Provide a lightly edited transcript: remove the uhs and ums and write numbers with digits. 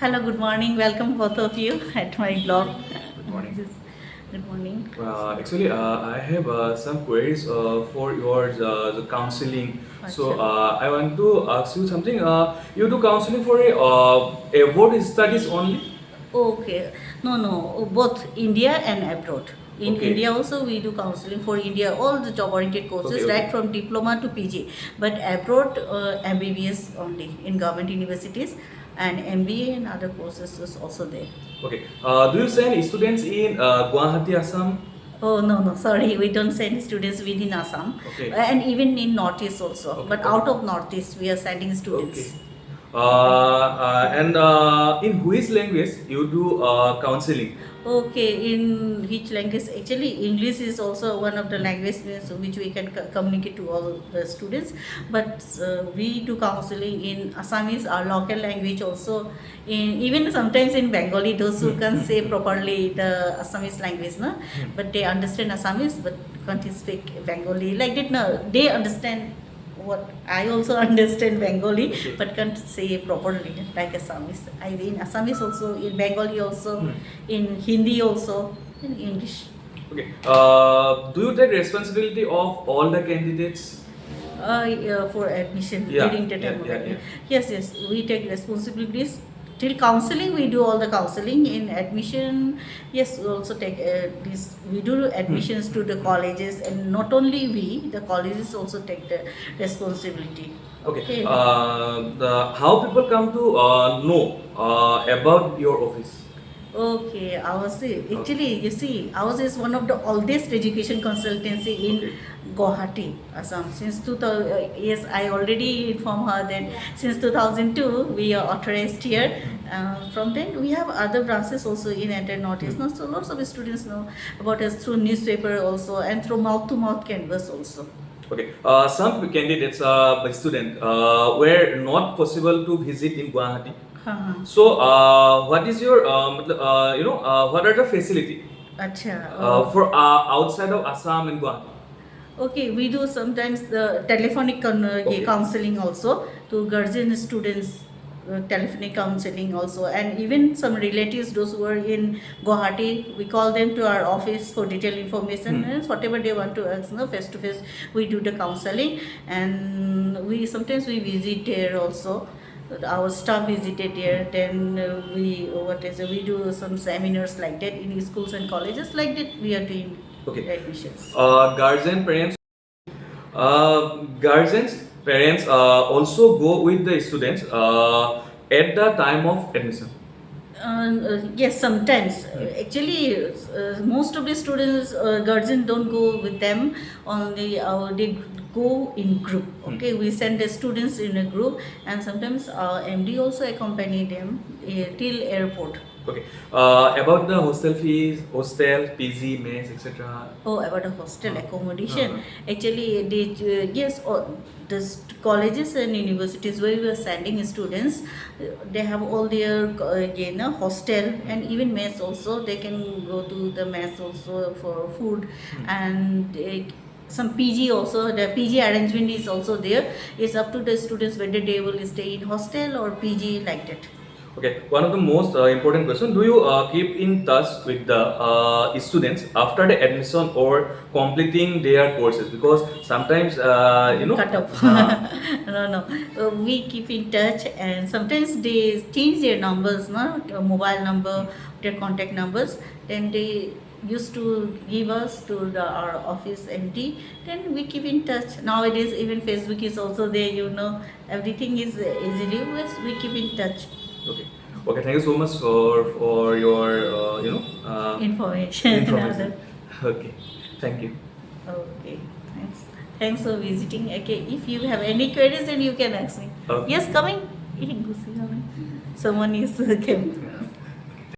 Hello, good morning. Welcome both of you at my blog. Good morning. Good morning. I have some queries for your the counseling. So Acha. I want to ask you something. You do counseling for a board studies only? Okay. No. Both India and abroad. In Okay. India also we do counseling for India, all the job-oriented courses, Okay. right Okay. from diploma to PG. But abroad, MBBS only in government universities, and MBA and other courses is also there. Okay. Do you send students in Guwahati, Assam? Oh no, sorry, we don't send students within Assam, Okay. and even in Northeast also. Okay. But Okay. out of Northeast, we are sending students. Okay. And in which language you do counseling? Okay, in which language? Actually, English is also one of the languages which we can communicate to all the students. But we do counseling in Assamese, our local language also. In even sometimes in Bengali, those who can say properly the Assamese language, no, but they understand Assamese, but can't speak Bengali like that. No, they understand what I also understand Bengali, Okay. but can't say properly like Assamese. In Assamese also, in Bengali also, in Hindi also, in English. Okay. Do you take responsibility of all the candidates? Yeah, for admission Yeah, during the yeah, time of yeah, admission. yeah. Yes, we take responsibilities. Till counseling, we do all the counseling. In admission, yes, we also take this. We do admissions to the colleges, and not only we, the colleges also take the responsibility. Okay. How people come to know about your office? Okay, ours is actually, you see, ours is one of the oldest education consultancy in Okay. Guwahati, Assam. Since 2000, yes, I already informed her that since 2002 we are authorized here. From then we have other branches also in entire Northeast. Now, so lots of students know about us through newspaper also and through mouth to mouth canvas also. Okay. Some candidates, by student, were not possible to visit in Guwahati. हाँ So, what is your, what are the facility अच्छा for outside of Assam and Guwahati? Okay, we do sometimes the telephonic Okay. counseling also to guardian students, telephonic counseling also, and even some relatives, those who are in Guwahati, we call them to our office for detailed information and whatever they want to ask, no, face to face, we do the counseling, and we sometimes we visit there also. Our staff visited there. Then we do some seminars like that in schools and colleges like that. We are doing Okay. admissions. Guardian parents. Guardians parents also go with the students at the time of admission. Yes, sometimes. Actually, most of the students, guardians don't go with them. Only they go in group. Okay, we send the students in a group, and sometimes MD also accompany them till airport. Okay. About the hostel fees, hostel, PG, mess, etc. Oh, about a hostel accommodation. Uh-huh. Actually, they yes, the colleges and universities where we are sending students, they have all their hostel and even mess also. They can go to the mess also for food and. Some PG also, the PG arrangement is also there. It's up to the students whether they will stay in hostel or PG like that. Okay, one of the most important question: do you keep in touch with the students after the admission or completing their courses? Because sometimes Cut off. No. We keep in touch, and sometimes they change their numbers, no, mobile number, their contact numbers. Then they used to give us to our office MD. Then we keep in touch. Nowadays, even Facebook is also there. Everything is easily. We keep in touch. Okay. Okay. Thank you so much for your Information. information. Okay. Thank you. Okay, thanks. Thanks for visiting. Okay, if you have any queries, then you can ask me. Okay. Yes, coming. Someone is came.